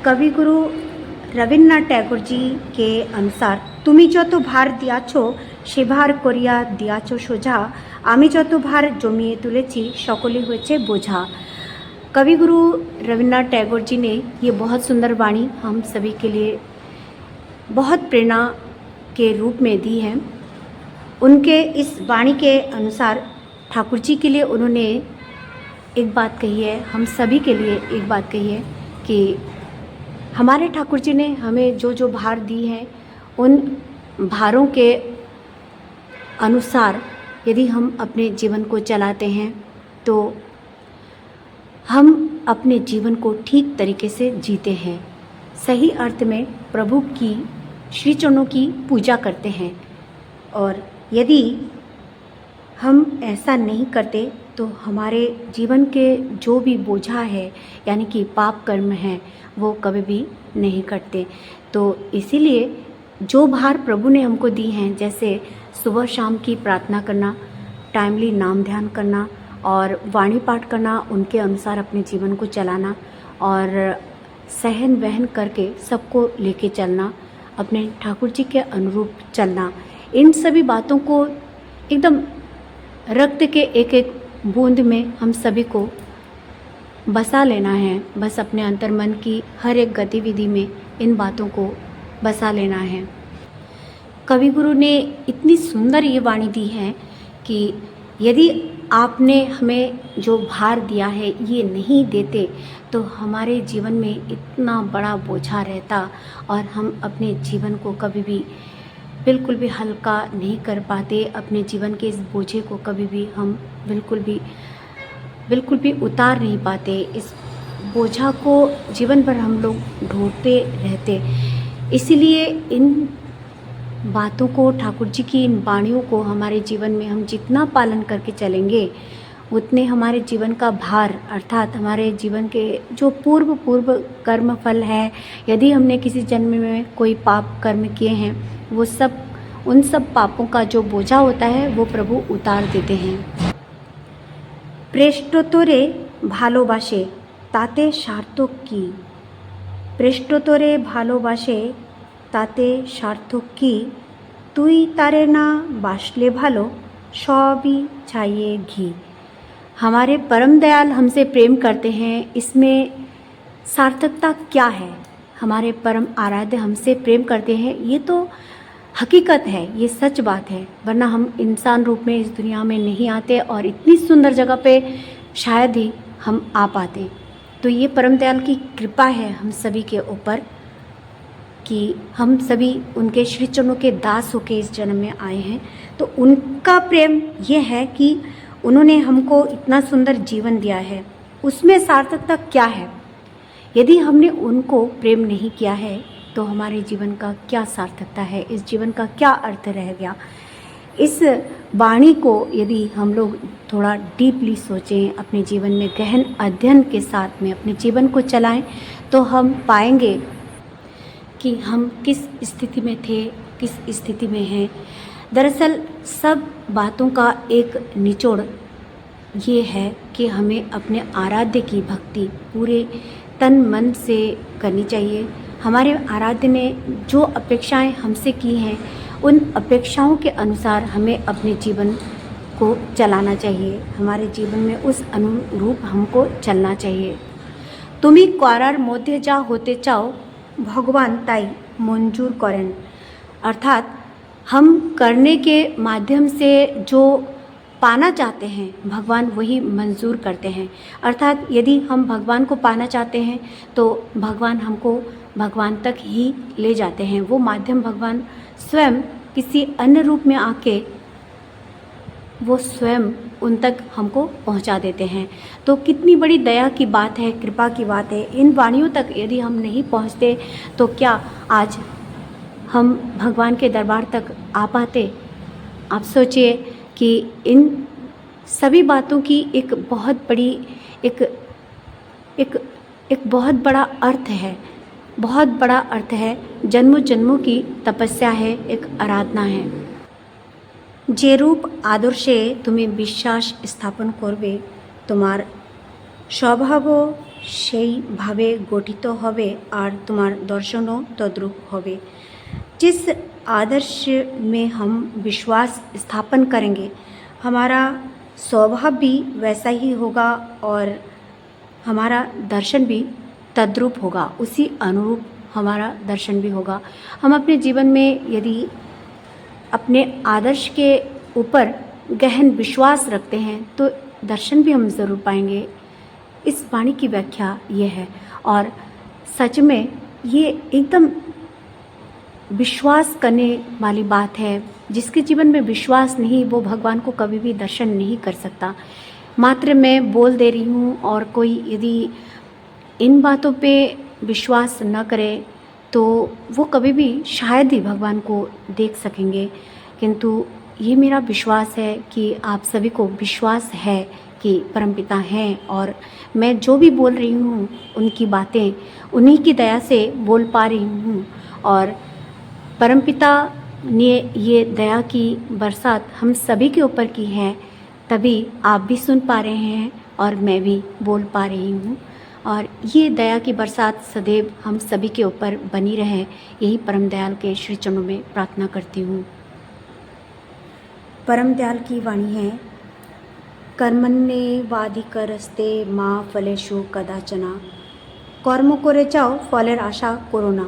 कवि गुरु रवीन्द्रनाथ टैगोर जी के अनुसार তুমি যত ভার দিয়াছ সে ভার করিয়া দিয়াছ সোজা, আমি যত ভার জমিয়ে তুলেছি সকলে হয়েছে বোঝা। कवि गुरु रवीन्द्रनाथ टैगोर जी ने ये बहुत सुंदर वाणी हम सभी के लिए बहुत प्रेरणा के रूप में दी है। उनके इस वाणी के अनुसार ठाकुर जी के लिए उन्होंने एक बात कही है, हम सभी के लिए एक बात कही है कि हमारे ठाकुर जी ने हमें जो जो भार दी है उन भारों के अनुसार यदि हम अपने जीवन को चलाते हैं तो हम अपने जीवन को ठीक तरीके से जीते हैं, सही अर्थ में प्रभु की श्री चरणों की पूजा करते हैं। और यदि हम ऐसा नहीं करते तो हमारे जीवन के जो भी बोझा है यानी कि पाप कर्म है वो कभी भी नहीं कटते। तो इसीलिए जो भार प्रभु ने हमको दी हैं, जैसे सुबह शाम की प्रार्थना करना, टाइमली नाम ध्यान करना और वाणी पाठ करना, उनके अनुसार अपने जीवन को चलाना और सहन वहन करके सबको लेके चलना, अपने ठाकुर जी के अनुरूप चलना, इन सभी बातों को एकदम रक्त के एक एक बूंद में हम सभी को बसा लेना है। बस अपने अंतर्मन की हर एक गतिविधि में इन बातों को बसा लेना है। कवि गुरु ने इतनी सुंदर ये वाणी दी है कि यदि आपने हमें जो भार दिया है ये नहीं देते तो हमारे जीवन में इतना बड़ा बोझा रहता और हम अपने जीवन को कभी भी बिल्कुल भी हल्का नहीं कर पाते। अपने जीवन के इस बोझे को कभी भी हम बिल्कुल भी उतार नहीं पाते। इस बोझा को जीवन भर हम लोग ढोते रहते। इसीलिए इन बातों को, ठाकुर जी की इन वाणियों को हमारे जीवन में हम जितना पालन करके चलेंगे उतने हमारे जीवन का भार अर्थात हमारे जीवन के जो पूर्व कर्म फल है, यदि हमने किसी जन्म में कोई पाप कर्म किए हैं वो सब, उन सब पापों का जो बोझा होता है वो प्रभु उतार देते हैं। पृष्ठोत्तरे ভালোবাসে তাতে সার্থক কি, পৃষ্ঠোত্তরে ভালোবাসে তাতে সার্থক কি, তুই তারে না বাসले ভালো সবই ছাইয়ে ঘি। हमारे परम दयाल हमसे प्रेम करते हैं, इसमें सार्थकता क्या है? हमारे परम आराध्य हमसे प्रेम करते हैं, ये तो हकीकत है, ये सच बात है, वरना हम इंसान रूप में इस दुनिया में नहीं आते और इतनी सुंदर जगह पे शायद ही हम आ पाते। तो ये परम दयाल की कृपा है हम सभी के ऊपर कि हम सभी उनके श्री चरणों के दास होके इस जन्म में आए हैं। तो उनका प्रेम ये है कि उन्होंने हमको इतना सुंदर जीवन दिया है, उसमें सार्थकता क्या है? यदि हमने उनको प्रेम नहीं किया है तो हमारे जीवन का क्या सार्थकता है? इस जीवन का क्या अर्थ रह गया? इस वाणी को यदि हम लोग थोड़ा डीपली सोचें, अपने जीवन में गहन अध्ययन के साथ में अपने जीवन को चलाएं तो हम पाएंगे कि हम किस स्थिति में थे, किस स्थिति में हैं। दरअसल सब बातों का एक निचोड़ ये है कि हमें अपने आराध्य की भक्ति पूरे तन मन से करनी चाहिए। हमारे आराध्य ने जो अपेक्षाएं हमसे की हैं उन अपेक्षाओं के अनुसार हमें अपने जीवन को चलाना चाहिए, हमारे जीवन में उस अनुरूप हमको चलना चाहिए। তুমি করার মধ্যে যা হতে চাও ভগবান তাই मंजूर करें, अर्थात हम करने के माध्यम से जो पाना चाहते हैं भगवान वही मंजूर करते हैं। अर्थात यदि हम भगवान को पाना चाहते हैं तो भगवान हमको भगवान तक ही ले जाते हैं। वो माध्यम भगवान स्वयं किसी अन्य रूप में आके वो स्वयं उन तक हमको पहुंचा देते हैं। तो कितनी बड़ी दया की बात है, कृपा की बात है। इन वाणियों तक यदि हम नहीं पहुंचते तो क्या आज हम भगवान के दरबार तक आ पाते? आप सोचिए कि इन सभी बातों की एक बहुत बड़ी एक बहुत बड़ा अर्थ है, बहुत बड़ा अर्थ है, जन्मों जन्मों की तपस्या है, एक आराधना है। যে রূপ আদর্শে তুমি বিশ্বাস স্থাপন করবে তোমার স্বভাবও সেই ভাবে গঠিত হবে আর তোমার দর্শনও তদ্রূপ হবে। जिस आदर्श में हम विश्वास स्थापन करेंगे हमारा स्वभाव भी वैसा ही होगा और हमारा दर्शन भी तद्रूप होगा, उसी अनुरूप हमारा दर्शन भी होगा। हम अपने जीवन में यदि अपने आदर्श के ऊपर गहन विश्वास रखते हैं तो दर्शन भी हम ज़रूर पाएंगे। इस वाणी की व्याख्या ये है और सच में ये एकदम विश्वास करने वाली बात है। जिसके जीवन में विश्वास नहीं वो भगवान को कभी भी दर्शन नहीं कर सकता। मात्र मैं बोल दे रही हूँ और कोई यदि इन बातों पे विश्वास न करे तो वो कभी भी शायद ही भगवान को देख सकेंगे। किंतु ये मेरा विश्वास है कि आप सभी को विश्वास है कि परमपिता हैं और मैं जो भी बोल रही हूँ उनकी बातें उन्हीं की दया से बोल पा रही हूँ और परमपिता ने ये दया की बरसात हम सभी के ऊपर की है, तभी आप भी सुन पा रहे हैं और मैं भी बोल पा रही हूँ। और ये दया की बरसात सदैव हम सभी के ऊपर बनी रहे, यही परम दयाल के श्री चरणों में प्रार्थना करती हूँ। परम दयाल की वाणी है, कर्मण्येवाधिकारस्ते मा फलेषु कदाचन, कर्म करे जाओ फलेर आशा करो ना।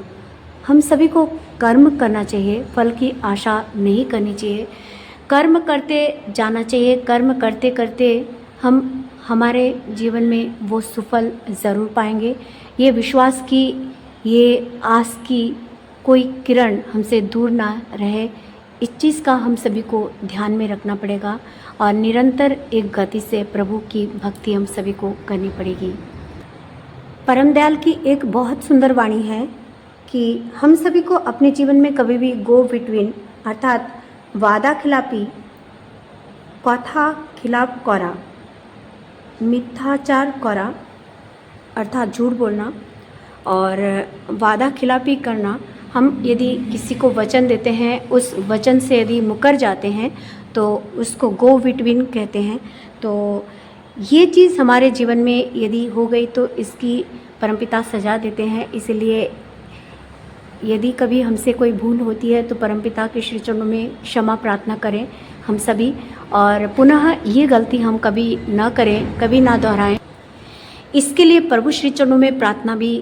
हम सभी को कर्म करना चाहिए, फल की आशा नहीं करनी चाहिए। कर्म करते जाना चाहिए। कर्म करते करते हम हमारे जीवन में वो सुफल ज़रूर पाएंगे। ये विश्वास की, ये आस की कोई किरण हमसे दूर ना रहे, इस चीज़ का हम सभी को ध्यान में रखना पड़ेगा और निरंतर एक गति से प्रभु की भक्ति हम सभी को करनी पड़ेगी। परम दयाल की एक बहुत सुंदर वाणी है कि हम सभी को अपने जीवन में कभी भी गो बिटवीन अर्थात वादा खिलाफी, कथा खिलाफ करा, मिथ्याचार करा अर्थात झूठ बोलना और वादा खिलाफी करना। हम यदि किसी को वचन देते हैं, उस वचन से यदि मुकर जाते हैं तो उसको गो बिटवीन कहते हैं। तो ये चीज़ हमारे जीवन में यदि हो गई तो इसकी परमपिता सजा देते हैं। इसलिए यदि कभी हमसे कोई भूल होती है तो परमपिता के श्री चरणों में क्षमा प्रार्थना करें हम सभी और पुनः ये गलती हम कभी न करें, कभी ना दोहराएं। इसके लिए प्रभु श्री चरणों में प्रार्थना भी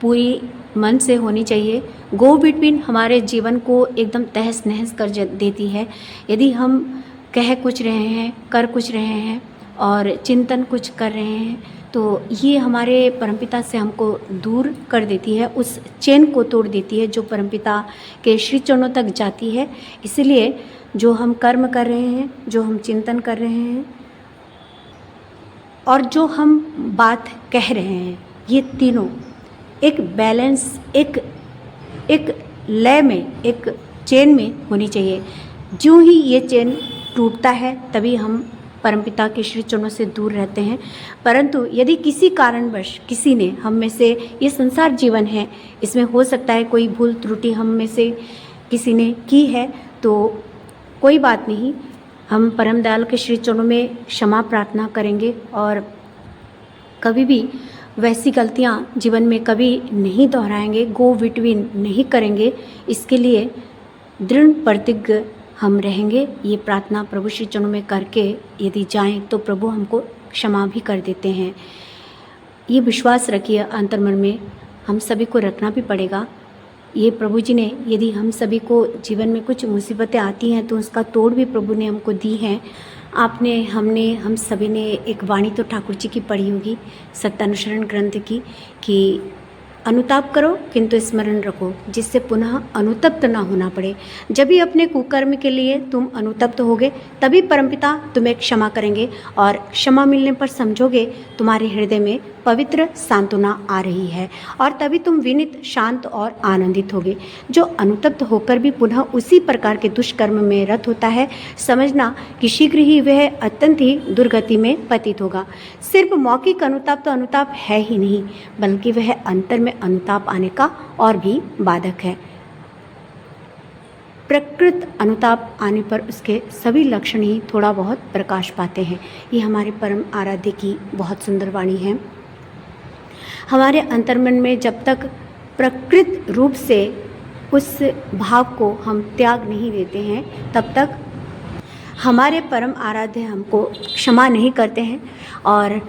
पूरी मन से होनी चाहिए। गो बिटवीन हमारे जीवन को एकदम तहस नहस कर देती है। यदि हम कह कुछ रहे हैं, कर कुछ रहे हैं और चिंतन कुछ कर रहे हैं तो ये हमारे परमपिता से हमको दूर कर देती है, उस चेन को तोड़ देती है जो परमपिता के श्री चरणों तक जाती है। इसलिए जो हम कर्म कर रहे हैं, जो हम चिंतन कर रहे हैं और जो हम बात कह रहे हैं, ये तीनों एक बैलेंस, एक लय में, एक चेन में होनी चाहिए। जो ही ये चेन टूटता है तभी हम परमपिता के श्री चरणों से दूर रहते हैं। परंतु यदि किसी कारणवश किसी ने हम में से, ये संसार जीवन है, इसमें हो सकता है कोई भूल त्रुटि हम में से किसी ने की है तो कोई बात नहीं, हम परम दयाल के श्री चरणों में क्षमा प्रार्थना करेंगे और कभी भी वैसी गलतियां जीवन में कभी नहीं दोहराएंगे, गो बिटवीन नहीं करेंगे। इसके लिए दृढ़ प्रतिज्ञ हम रहेंगे। ये प्रार्थना प्रभु श्री चरणों में करके यदि जाएं तो प्रभु हमको क्षमा भी कर देते हैं। ये विश्वास रखिए अंतर्मन में, हम सभी को रखना भी पड़ेगा। ये प्रभु जी ने, यदि हम सभी को जीवन में कुछ मुसीबतें आती हैं तो उसका तोड़ भी प्रभु ने हमको दी है। आपने, हमने, हम सभी ने एक वाणी तो ठाकुर जी की पढ़ी होगी सत्यानुसरण ग्रंथ की कि अनुताप करो किंतु स्मरण रखो, जिससे पुनः अनुतप्त ना होना पड़े। जब भी अपने कुकर्म के लिए तुम अनुतप्त होगे तभी परमपिता तुम्हें क्षमा करेंगे और क्षमा मिलने पर समझोगे तुम्हारे हृदय में पवित्र सांत्वना आ रही है और तभी तुम विनित, शांत और आनंदित होगे। जो अनुतप्त होकर भी पुनः उसी प्रकार के दुष्कर्म में रत होता है, समझना कि शीघ्र ही वह अत्यंत ही दुर्गति में पतित होगा। सिर्फ मौखिक अनुताप तो अनुताप है ही नहीं, बल्कि वह अंतर में अनुताप आने का और भी बाधक है। प्रकृत अनुताप आने पर उसके सभी लक्षण ही थोड़ा बहुत प्रकाश पाते हैं। ये हमारे परम आराध्य की बहुत सुंदर वाणी है। हमारे अंतर्मन में जब तक प्रकृत रूप से उस भाव को हम त्याग नहीं देते हैं, तब तक हमारे परम आराध्य हमको क्षमा नहीं करते हैं। और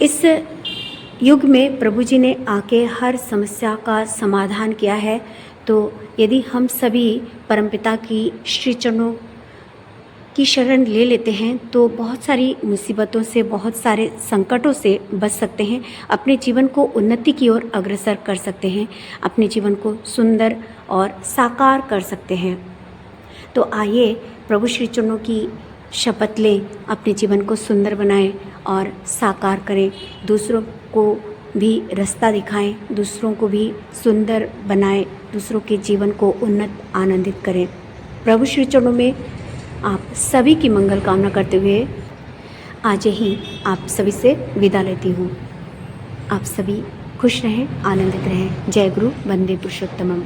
इस युग में प्रभु जी ने आके हर समस्या का समाधान किया है। तो यदि हम सभी परमपिता की श्री चरणों की शरण ले लेते हैं तो बहुत सारी मुसीबतों से, बहुत सारे संकटों से बच सकते हैं, अपने जीवन को उन्नति की ओर अग्रसर कर सकते हैं, अपने जीवन को सुंदर और साकार कर सकते हैं। तो आइए प्रभु श्री चरणों की शपथ लें, अपने जीवन को सुंदर बनाएं और साकार करें, दूसरों को भी रास्ता दिखाएं, दूसरों को भी सुंदर बनाएं, दूसरों के जीवन को उन्नत आनंदित करें। प्रभु श्री चरणों में आप सभी की मंगल कामना करते हुए आज ही आप सभी से विदा लेती हूँ। आप सभी खुश रहें, आनंदित रहें। जय गुरु, वंदे पुरुषोत्तमम।